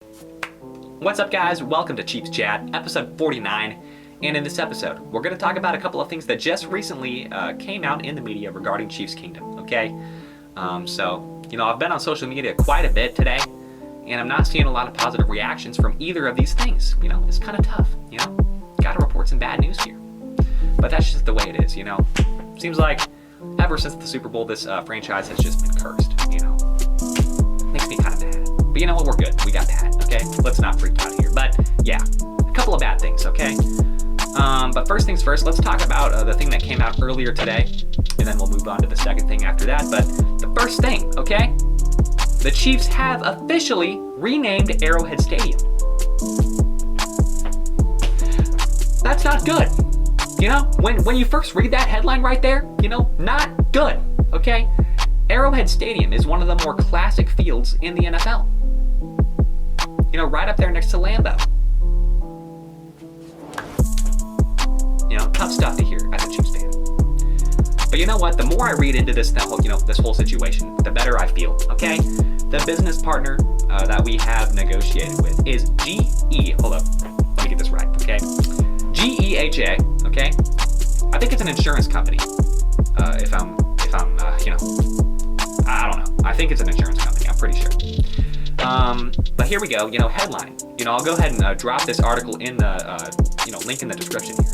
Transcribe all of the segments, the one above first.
What's up, guys? Welcome to Chiefs Chat, episode 49. And in this episode, we're going to talk about a couple of things that just recently came out in the media regarding Chiefs Kingdom, okay? I've been on social media quite a bit today, and I'm not seeing a lot of positive reactions from either of these things. It's kind of tough, Got to report some bad news here. But that's just the way it is, Seems like ever since the Super Bowl, this franchise has just been cursed, Makes me kind of mad. But you know what? We're good. We got that, okay? Let's not freak out here. But yeah, a couple of bad things, okay? But first things first, let's talk about the thing that came out earlier today, and then we'll move on to the second thing after that. But the first thing, okay? The Chiefs have officially renamed Arrowhead Stadium. That's not good. When you first read that headline right there, not good, okay? Arrowhead Stadium is one of the more classic fields in the NFL. Right up there next to Lambeau. Tough stuff to hear as a Chiefs fan. But you know what? The more I read into this whole situation, the better I feel, okay? The business partner that we have negotiated with is hold up, let me get this right, okay? GEHA, okay? I think it's an insurance company. I don't know. I think it's an insurance company. I'm pretty sure. But here we go. Headline. I'll go ahead and drop this article in the link in the description here.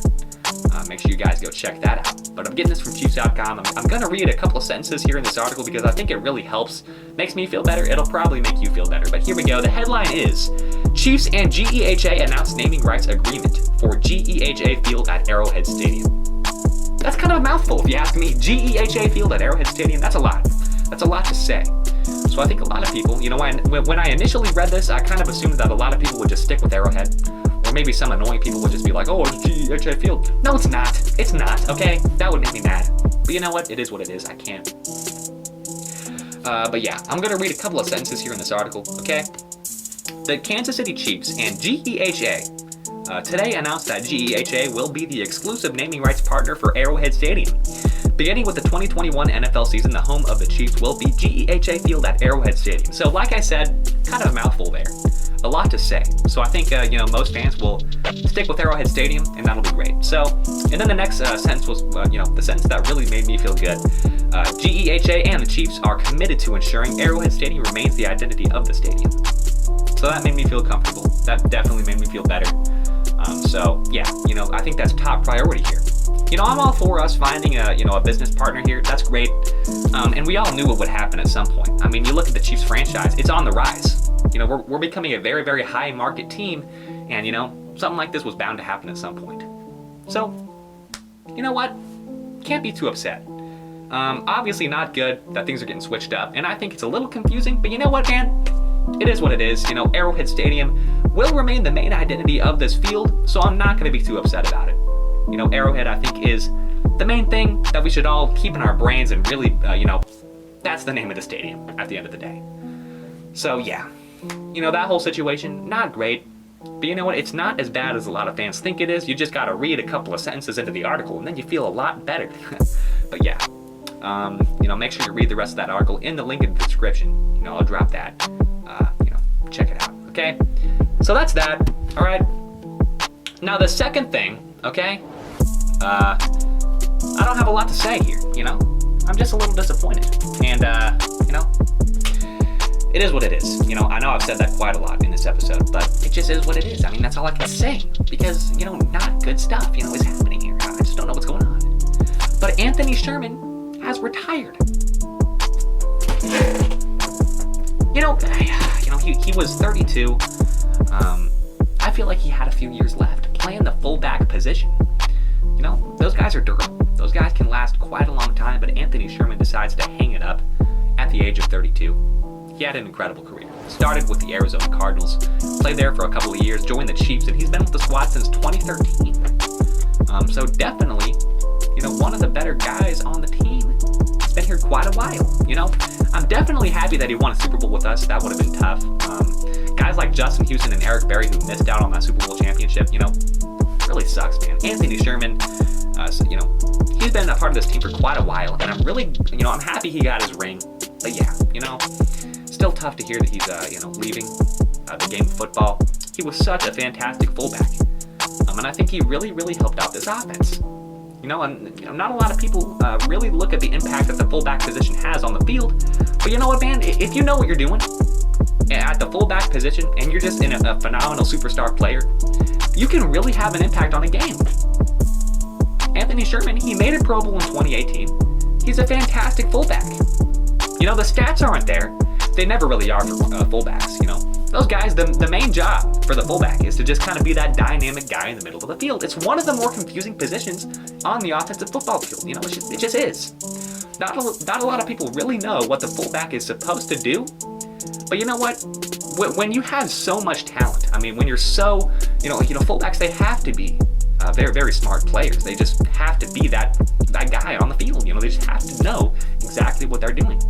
Make sure you guys go check that out. But I'm getting this from Chiefs.com. I'm going to read a couple of sentences here in this article because I think it really helps. Makes me feel better. It'll probably make you feel better. But here we go. The headline is, Chiefs and GEHA announced naming rights agreement for GEHA Field at Arrowhead Stadium. That's kind of a mouthful if you ask me. GEHA Field at Arrowhead Stadium, that's a lot. That's a lot to say. So I think a lot of people, when I initially read this, I kind of assumed that a lot of people would just stick with Arrowhead. Or maybe some annoying people would just be like, oh, it's GEHA Field. No, it's not. It's not, okay? That would make me mad. But you know what? It is what it is. I can't. But yeah, I'm going to read a couple of sentences here in this article, okay? The Kansas City Chiefs and GEHA today announced that GEHA will be the exclusive naming rights partner for Arrowhead Stadium. Beginning with the 2021 NFL season, the home of the Chiefs will be GEHA Field at Arrowhead Stadium. So like I said, kind of a mouthful there. A lot to say. So I think, most fans will stick with Arrowhead Stadium, and that'll be great. So, and then the next sentence was, the sentence that really made me feel good. GEHA and the Chiefs are committed to ensuring Arrowhead Stadium remains the identity of the stadium. So that made me feel comfortable. That definitely made me feel better. I think that's top priority here. I'm all for us finding a business partner here. That's great. And we all knew it would happen at some point. I mean, you look at the Chiefs franchise, it's on the rise. We're becoming a very, very high market team, and something like this was bound to happen at some point. So, you know what? Can't be too upset. Obviously not good that things are getting switched up, and I think it's a little confusing, but you know what, man? It is what it is. Arrowhead Stadium will remain the main identity of this field, so I'm not going to be too upset about it. Arrowhead, I think, is the main thing that we should all keep in our brains, and really, that's the name of the stadium at the end of the day. So, yeah. That whole situation, not great. But you know what? It's not as bad as a lot of fans think it is. You just got to read a couple of sentences into the article, and then you feel a lot better. But yeah. Make sure you read the rest of that article in the link in the description. I'll drop that. Check it out. Okay? So that's that. All right. Now the second thing, okay? I don't have a lot to say here, I'm just a little disappointed. And, it is what it is. I know I've said that quite a lot in this episode, but it just is what it is. I mean, that's all I can say. Because, not good stuff, is happening here. I just don't know what's going on. But Anthony Sherman has retired. He was 32. I feel like he had a few years left playing the fullback position. Those guys are durable. Those guys can last quite a long time, but Anthony Sherman decides to hang it up at the age of 32. He had an incredible career. Started with the Arizona Cardinals, played there for a couple of years, joined the Chiefs, and he's been with the squad since 2013. So definitely, one of the better guys on the team. He's been here quite a while, I'm definitely happy that he won a Super Bowl with us. That would have been tough. Guys like Justin Houston and Eric Berry, who missed out on that Super Bowl championship, really sucks, man. Anthony Sherman, he's been a part of this team for quite a while, and I'm really, I'm happy he got his ring. But yeah, still tough to hear that he's, leaving the game of football. He was such a fantastic fullback. And I think he really, really helped out this offense. Not a lot of people really look at the impact that the fullback position has on the field. But you know what, man? If you know what you're doing at the fullback position and you're just a phenomenal superstar player, you can really have an impact on a game. Anthony Sherman, he made a Pro Bowl in 2018. He's a fantastic fullback. The stats aren't there. They never really are for fullbacks, Those guys, the main job for the fullback is to just kind of be that dynamic guy in the middle of the field. It's one of the more confusing positions on the offensive football field. It just is. Not a lot of people really know what the fullback is supposed to do. But you know what? When you have so much talent, when you're so, fullbacks, they have to be very, very smart players. They just have to be that guy on the field. They just have to know exactly what they're doing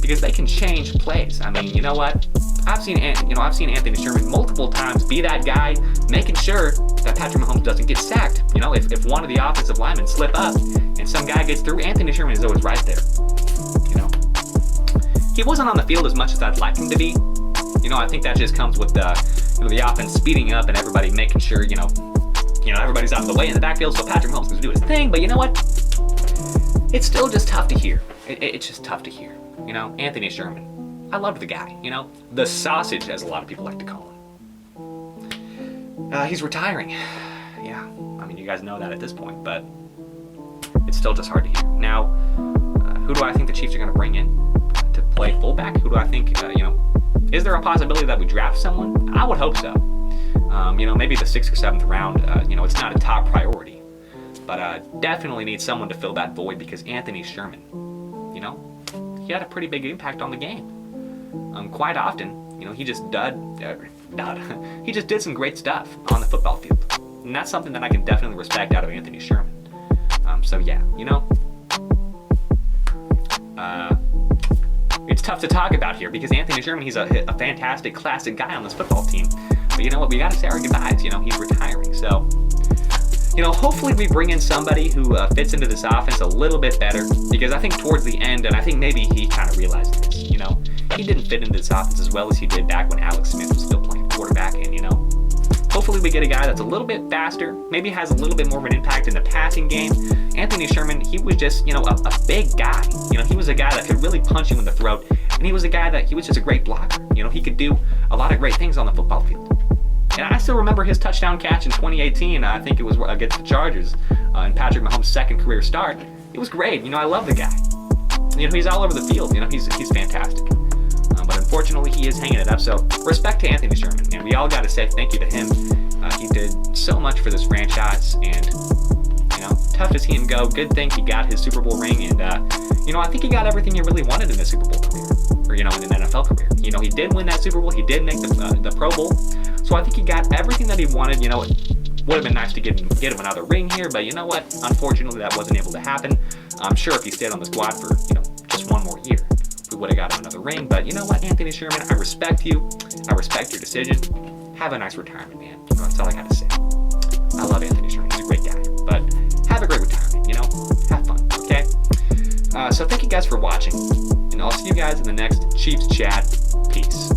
because they can change plays. You know what? I've seen Anthony Sherman multiple times be that guy, making sure that Patrick Mahomes doesn't get sacked. If one of the offensive linemen slip up and some guy gets through, Anthony Sherman is always right there. He wasn't on the field as much as I'd like him to be. I think that just comes with the offense speeding up and everybody making sure everybody's out of the way in the backfield, so Patrick Mahomes can do his thing. But you know what? It's still just tough to hear. It's just tough to hear. Anthony Sherman. I loved the guy. The sausage, as a lot of people like to call him. He's retiring. Yeah, you guys know that at this point, but it's still just hard to hear. Now, who do I think the Chiefs are going to bring in to play fullback? Who do I think, is there a possibility that we draft someone? I would hope so. Maybe the 6th or 7th round, it's not a top priority. But definitely need someone to fill that void because Anthony Sherman, he had a pretty big impact on the game. Quite often, he just he just did some great stuff on the football field. And that's something that I can definitely respect out of Anthony Sherman. It's tough to talk about here because Anthony Sherman, he's a fantastic, classic guy on this football team. But you know what? We got to say our goodbyes. He's retiring. So, hopefully we bring in somebody who fits into this offense a little bit better because I think towards the end, and I think maybe he kind of realized this, he didn't fit into this offense as well as he did back when Alex Smith was still playing quarterback. And, hopefully we get a guy that's a little bit faster, maybe has a little bit more of an impact in the passing game. Anthony Sherman, he was just, a big guy. He was a guy that could really punch you in the throat. And he was a guy that, he was just a great blocker. He could do a lot of great things on the football field. And I still remember his touchdown catch in 2018. I think it was against the Chargers in Patrick Mahomes' second career start. It was great. I love the guy. He's all over the field. He's fantastic. But unfortunately, he is hanging it up. So respect to Anthony Sherman. And we all got to say thank you to him. He did so much for this franchise. And, tough to see him go. Good thing he got his Super Bowl ring. And, I think he got everything he really wanted in his Super Bowl career. Or, in an NFL career. He did win that Super Bowl. He did make the Pro Bowl. So I think he got everything that he wanted. It would have been nice to get him another ring here, but you know what? Unfortunately, that wasn't able to happen. I'm sure if he stayed on the squad for, just one more year, we would have got him another ring. But you know what, Anthony Sherman, I respect you. I respect your decision. Have a nice retirement, man. That's all I got to say. I love Anthony Sherman. He's a great guy. But have a great retirement, Have fun, okay? So thank you guys for watching, and I'll see you guys in the next Chiefs Chat. Peace.